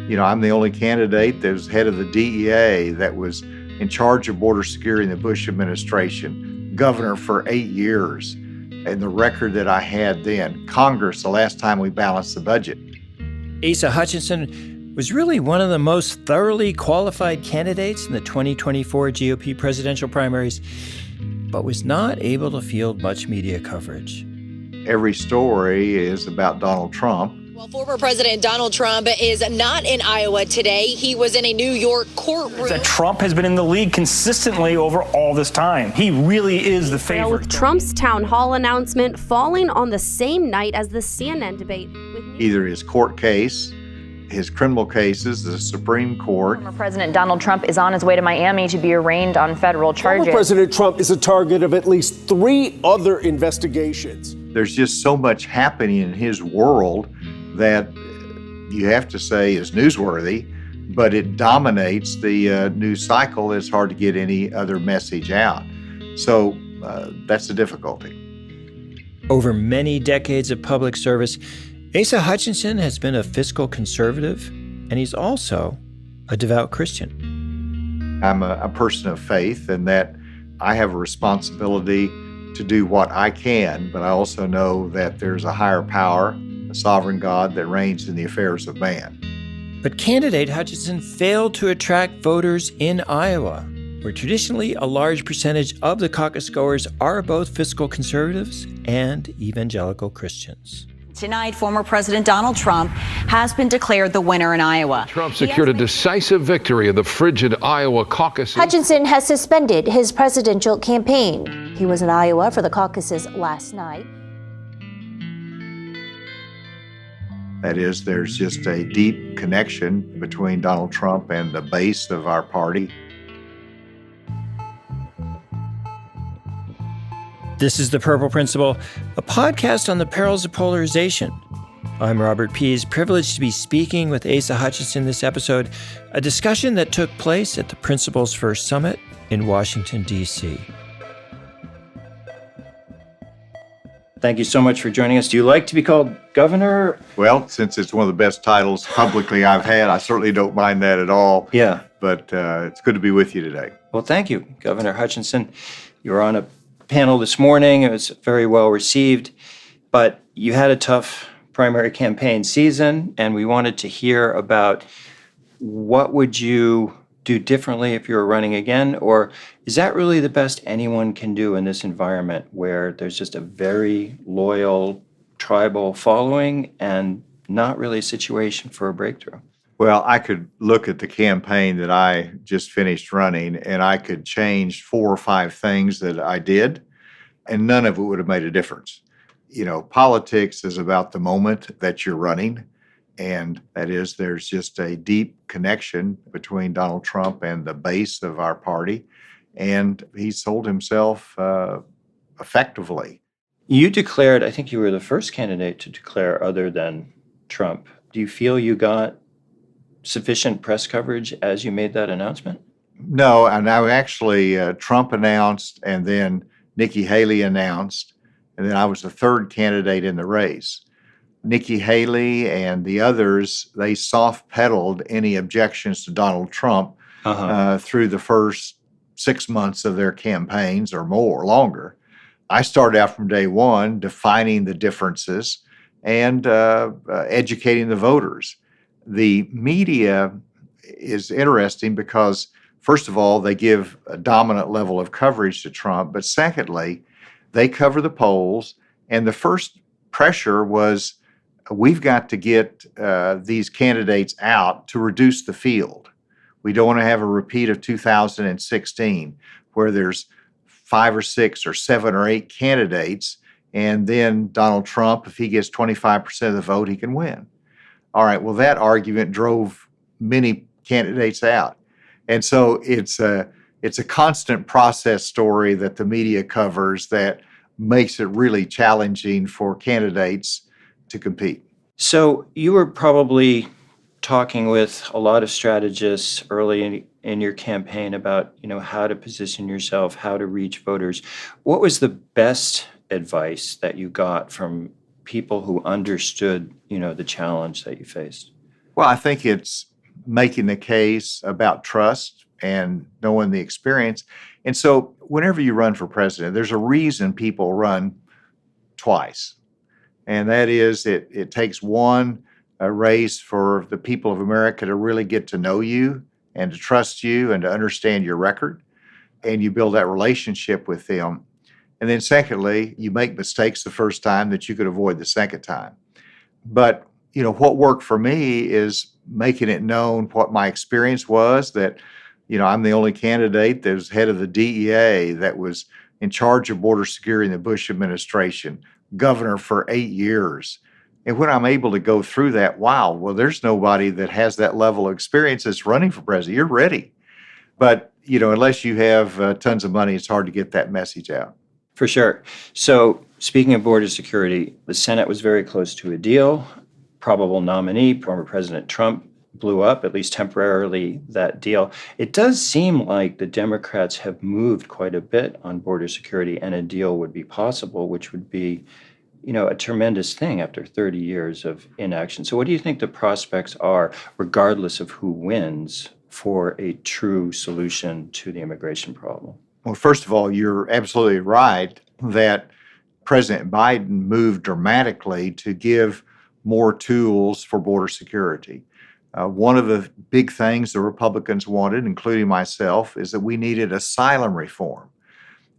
I'm the only candidate that was head of the DEA, that was in charge of border security in the Bush administration, governor for 8 years, and the record that I had then. Congress, the last time we balanced the budget. Asa Hutchinson was really one of the most thoroughly qualified candidates in the 2024 GOP presidential primaries, but was not able to field much media coverage. Every story is about Donald Trump. Well, former President Donald Trump is not in Iowa today. He was in a New York courtroom. That Trump has been in the lead consistently over all this time. He really is the favorite. With Trump's town hall announcement falling on the same night as the CNN debate. Either his court case, his criminal cases, the Supreme Court. Former President Donald Trump is on his way to Miami to be arraigned on federal charges. Former President Trump is a target of at least 3 other investigations. There's just so much happening in his world that you have to say is newsworthy, but it dominates the news cycle. It's hard to get any other message out. So that's the difficulty. Over many decades of public service, Asa Hutchinson has been a fiscal conservative, and he's also a devout Christian. I'm a person of faith, and that I have a responsibility to do what I can, but I also know that there's a higher power, a sovereign God that reigns in the affairs of man. But candidate Hutchinson failed to attract voters in Iowa, where traditionally a large percentage of the caucus goers are both fiscal conservatives and evangelical Christians. Tonight, former President Donald Trump has been declared the winner in Iowa. Trump secured a decisive victory in the frigid Iowa caucuses. Hutchinson has suspended his presidential campaign. He was in Iowa for the caucuses last night. That is, there's just a deep connection between Donald Trump and the base of our party. This is The Purple Principle, a podcast on the perils of polarization. I'm Robert Pease, privileged to be speaking with Asa Hutchinson this episode, a discussion that took place at the Principles First Summit in Washington, D.C. Thank you so much for joining us. Do you like to be called governor? Well, since it's one of the best titles publicly I've had, I certainly don't mind that at all. Yeah. But it's good to be with you today. Well, thank you, Governor Hutchinson. You were on a panel this morning. It was very well received, but you had a tough primary campaign season, and we wanted to hear about what would you do differently if you were running again, or is that really the best anyone can do in this environment where there's just a very loyal tribal following and not really a situation for a breakthrough? Well, I could look at the campaign that I just finished running, and I could change 4 or 5 things that I did, and none of it would have made a difference. Politics is about the moment that you're running, and that is, there's just a deep connection between Donald Trump and the base of our party, and he sold himself effectively. You declared, I think you were the first candidate to declare other than Trump. Do you feel you got sufficient press coverage as you made that announcement? No, and I actually, Trump announced, and then Nikki Haley announced, and then I was the third candidate in the race. Nikki Haley and the others, they soft-pedaled any objections to Donald Trump through the first 6 months of their campaigns or more, longer. I started out from day one defining the differences and educating the voters. The media is interesting because, first of all, they give a dominant level of coverage to Trump, but secondly, they cover the polls, and the first pressure was, we've got to get these candidates out to reduce the field. We don't want to have a repeat of 2016 where there's 5 or 6 or 7 or 8 candidates, and then Donald Trump, if he gets 25% of the vote, he can win. All right, well, that argument drove many candidates out. And so it's a constant process story that the media covers that makes it really challenging for candidates to compete. So you were probably talking with a lot of strategists early in your campaign about, how to position yourself, how to reach voters. What was the best advice that you got from people who understood, the challenge that you faced? Well, I think it's making the case about trust and knowing the experience. And so whenever you run for president, there's a reason people run twice. And that is it takes one, a race for the people of America to really get to know you and to trust you and to understand your record. And you build that relationship with them. And then secondly, you make mistakes the first time that you could avoid the second time. But, what worked for me is making it known what my experience was, that, I'm the only candidate that was head of the DEA, that was in charge of border security in the Bush administration, governor for 8 years. And when I'm able to go through that, wow, well, there's nobody that has that level of experience that's running for president. You're ready. But, unless you have tons of money, it's hard to get that message out. For sure. So speaking of border security, the Senate was very close to a deal. Probable nominee, former President Trump, blew up, at least temporarily, that deal. It does seem like the Democrats have moved quite a bit on border security, and a deal would be possible, which would be, a tremendous thing after 30 years of inaction. So what do you think the prospects are, regardless of who wins, for a true solution to the immigration problem? Well, first of all, you're absolutely right that President Biden moved dramatically to give more tools for border security. One of the big things the Republicans wanted, including myself, is that we needed asylum reform.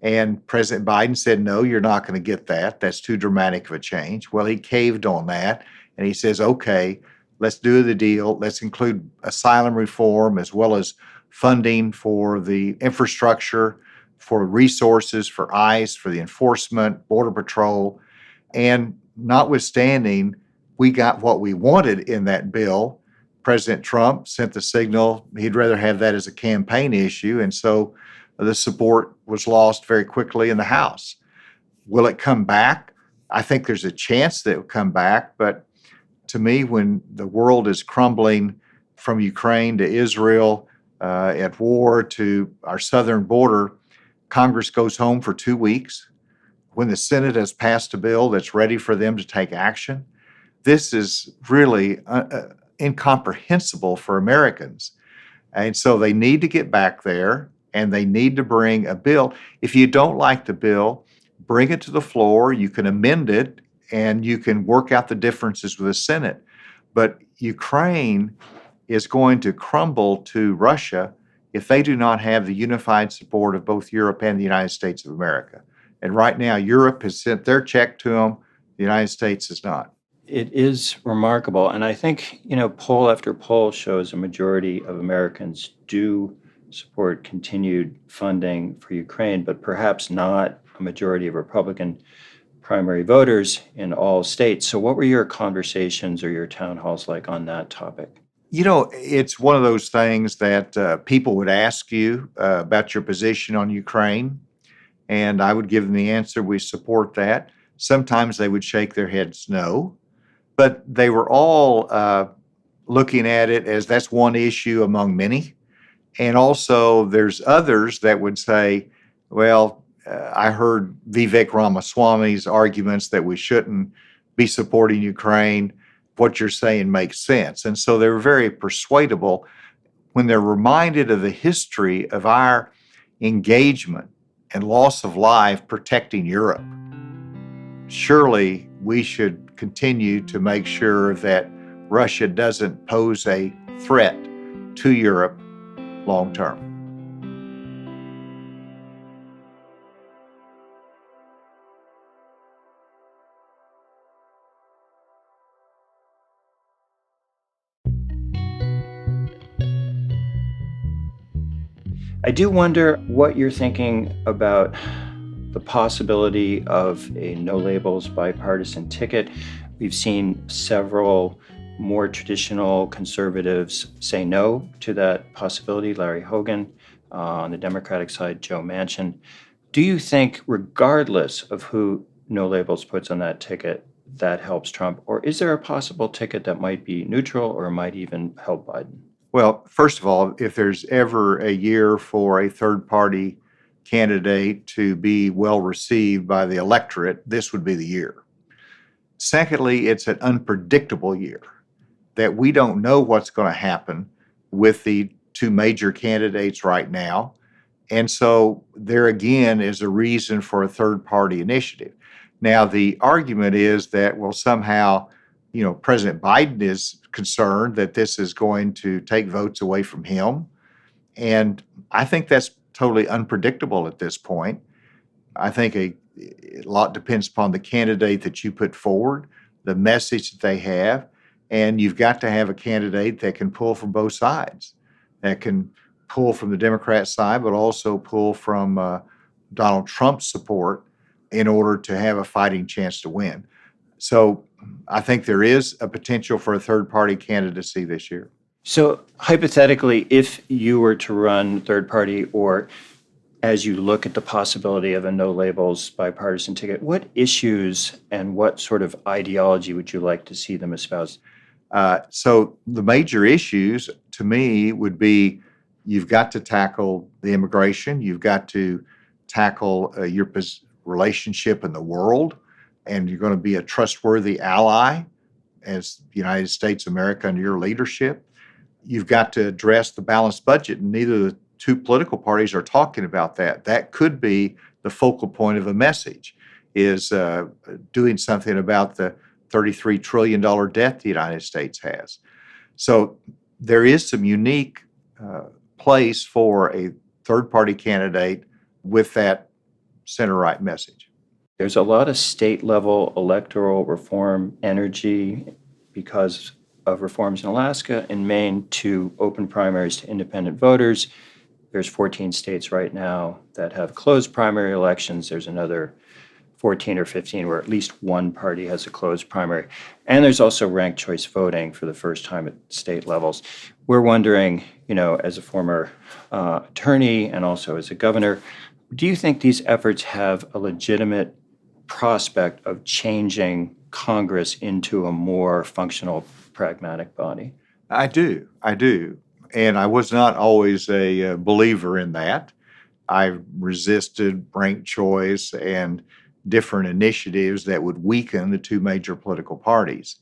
And President Biden said, no, you're not going to get that. That's too dramatic of a change. Well, he caved on that, and he says, okay, let's do the deal. Let's include asylum reform as well as funding for the infrastructure, for resources, for ICE, for the enforcement, Border Patrol. And notwithstanding, we got what we wanted in that bill. President Trump sent the signal he'd rather have that as a campaign issue, and so the support was lost very quickly in the House. Will it come back? I think there's a chance that it will come back, but to me, when the world is crumbling from Ukraine to Israel, at war to our southern border, Congress goes home for 2 weeks. When the Senate has passed a bill that's ready for them to take action, this is really incomprehensible for Americans. And so they need to get back there, and they need to bring a bill. If you don't like the bill, bring it to the floor. You can amend it, and you can work out the differences with the Senate. But Ukraine is going to crumble to Russia if they do not have the unified support of both Europe and the United States of America. And right now, Europe has sent their check to them. The United States has not. It is remarkable. And I think, poll after poll shows a majority of Americans do support continued funding for Ukraine, but perhaps not a majority of Republican primary voters in all states. So what were your conversations or your town halls like on that topic? It's one of those things that people would ask you about your position on Ukraine, and I would give them the answer, we support that. Sometimes they would shake their heads no, but they were all looking at it as that's one issue among many. And also there's others that would say, well, I heard Vivek Ramaswamy's arguments that we shouldn't be supporting Ukraine. What you're saying makes sense. And so they're very persuadable when they're reminded of the history of our engagement and loss of life protecting Europe. Surely we should continue to make sure that Russia doesn't pose a threat to Europe long term. I do wonder what you're thinking about the possibility of a no labels bipartisan ticket. We've seen several more traditional conservatives say no to that possibility. Larry Hogan, on the Democratic side, Joe Manchin. Do you think, regardless of who no labels puts on that ticket, that helps Trump? Or is there a possible ticket that might be neutral or might even help Biden? Well, first of all, if there's ever a year for a third-party candidate to be well received by the electorate, this would be the year. Secondly, it's an unpredictable year, that we don't know what's going to happen with the two major candidates right now. And so there again is a reason for a third-party initiative. Now, the argument is that, well, somehow, President Biden is concerned that this is going to take votes away from him. And I think that's totally unpredictable at this point. I think a lot depends upon the candidate that you put forward, the message that they have, and you've got to have a candidate that can pull from both sides, that can pull from the Democrat side, but also pull from Donald Trump's support in order to have a fighting chance to win. So I think there is a potential for a third-party candidacy this year. So hypothetically, if you were to run third party, or as you look at the possibility of a no labels bipartisan ticket, what issues and what sort of ideology would you like to see them espouse? So the major issues to me would be you've got to tackle the immigration, you've got to tackle your relationship in the world, and you're going to be a trustworthy ally as the United States of America under your leadership. You've got to address the balanced budget, and neither of the two political parties are talking about that. That could be the focal point of a message, is doing something about the $33 trillion debt the United States has. So there is some unique place for a third-party candidate with that center-right message. There's a lot of state-level electoral reform energy because of reforms in Alaska and Maine to open primaries to independent voters. There's 14 states right now that have closed primary elections. There's another 14 or 15 where at least one party has a closed primary. And there's also ranked choice voting for the first time at state levels. We're wondering, as a former attorney and also as a governor, do you think these efforts have a legitimate prospect of changing Congress into a more functional, pragmatic body? I do. And I was not always a believer in that. I resisted ranked choice and different initiatives that would weaken the two major political parties.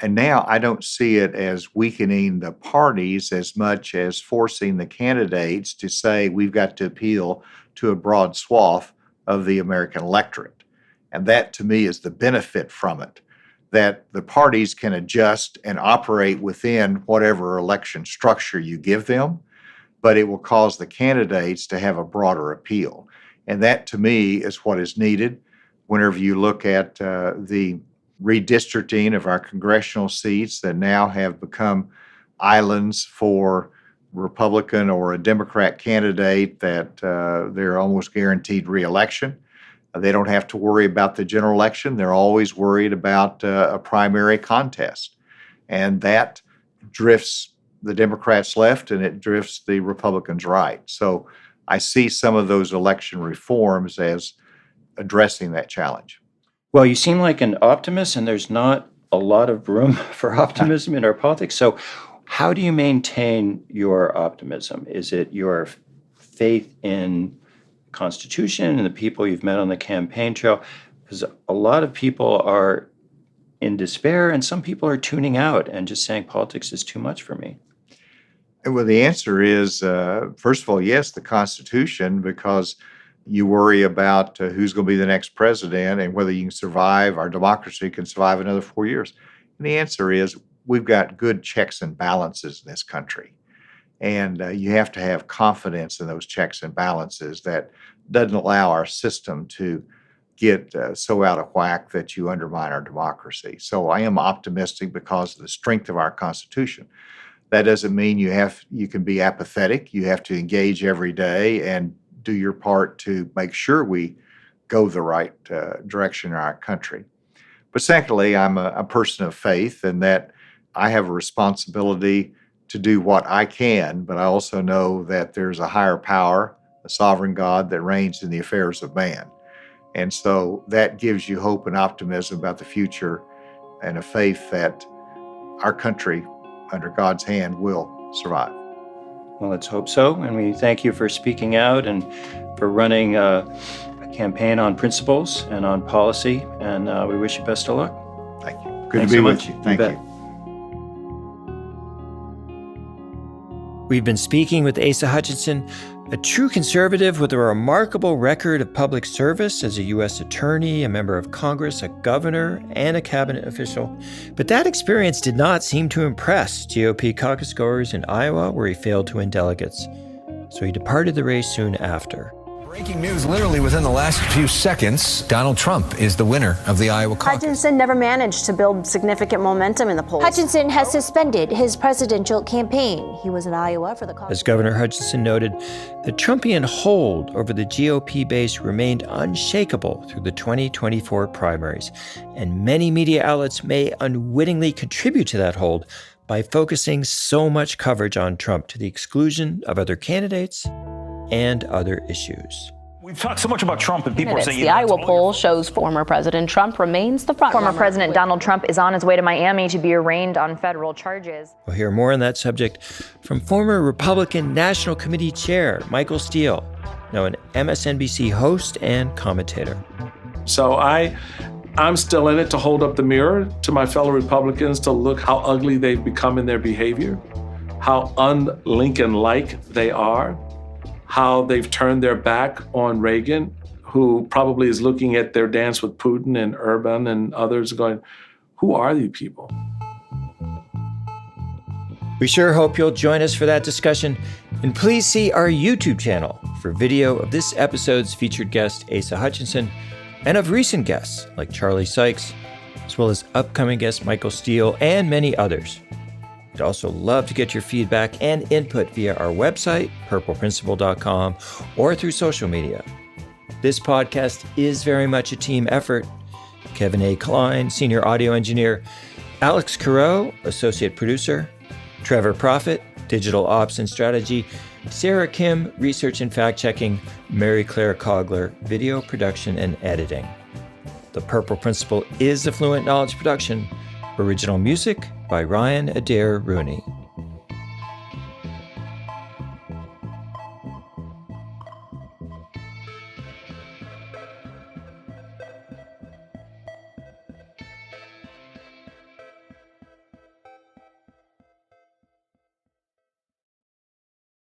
And now I don't see it as weakening the parties as much as forcing the candidates to say we've got to appeal to a broad swath of the American electorate. And that, to me, is the benefit from it, that the parties can adjust and operate within whatever election structure you give them, but it will cause the candidates to have a broader appeal. And that, to me, is what is needed whenever you look at the redistricting of our congressional seats that now have become islands for Republican or a Democrat candidate that they're almost guaranteed reelection. They don't have to worry about the general election. They're always worried about a primary contest. And that drifts the Democrats left and it drifts the Republicans right. So I see some of those election reforms as addressing that challenge. Well, you seem like an optimist, and there's not a lot of room for optimism in our politics. So how do you maintain your optimism? Is it your faith in the Constitution and the people you've met on the campaign trail? Because a lot of people are in despair, and some people are tuning out and just saying politics is too much for me. Well, the answer is, first of all, yes, the Constitution, because you worry about who's going to be the next president and whether you can survive, our democracy can survive another 4 years. And the answer is we've got good checks and balances in this country. And you have to have confidence in those checks and balances that doesn't allow our system to get so out of whack that you undermine our democracy. So I am optimistic because of the strength of our Constitution. That doesn't mean you can be apathetic. You have to engage every day and do your part to make sure we go the right direction in our country. But secondly, I'm a person of faith, and that I have a responsibility to do what I can, but I also know that there's a higher power, a sovereign God that reigns in the affairs of man. And so that gives you hope and optimism about the future and a faith that our country, under God's hand, will survive. Well, let's hope so. And we thank you for speaking out and for running a campaign on principles and on policy. And we wish you best of luck. Thank you. Good Thanks to be so with much. you. Thank you. We've been speaking with Asa Hutchinson, a true conservative with a remarkable record of public service as a U.S. attorney, a member of Congress, a governor, and a cabinet official. But that experience did not seem to impress GOP caucus goers in Iowa, where he failed to win delegates. So he departed the race soon after. Breaking news literally within the last few seconds. Donald Trump is the winner of the Iowa caucus. Hutchinson never managed to build significant momentum in the polls. Hutchinson has suspended his presidential campaign. He was in Iowa for the caucus. As Governor Hutchinson noted, the Trumpian hold over the GOP base remained unshakable through the 2024 primaries, and many media outlets may unwittingly contribute to that hold by focusing so much coverage on Trump to the exclusion of other candidates and other issues. We've talked so much about Trump, and people are saying... The Iowa poll shows former President Trump remains the front runner. Former President Donald Trump is on his way to Miami to be arraigned on federal charges. We'll hear more on that subject from former Republican National Committee Chair Michael Steele, now an MSNBC host and commentator. So I'm still in it to hold up the mirror to my fellow Republicans to look how ugly they've become in their behavior, how un-Lincoln-like they are, how they've turned their back on Reagan, who probably is looking at their dance with Putin and Urban and others going, who are these people? We sure hope you'll join us for that discussion. And please see our YouTube channel for video of this episode's featured guest, Asa Hutchinson, and of recent guests like Charlie Sykes, as well as upcoming guest Michael Steele and many others. We'd also love to get your feedback and input via our website, purpleprinciple.com, or through social media. This podcast is very much a team effort. Kevin A. Klein, senior audio engineer, Alex Carreau, associate producer, Trevor Profit, digital ops and strategy, Sarah Kim, research and fact-checking, Mary Claire Cogler, video production and editing. The Purple Principle is a Fluent Knowledge production. Original music by Ryan Adair Rooney.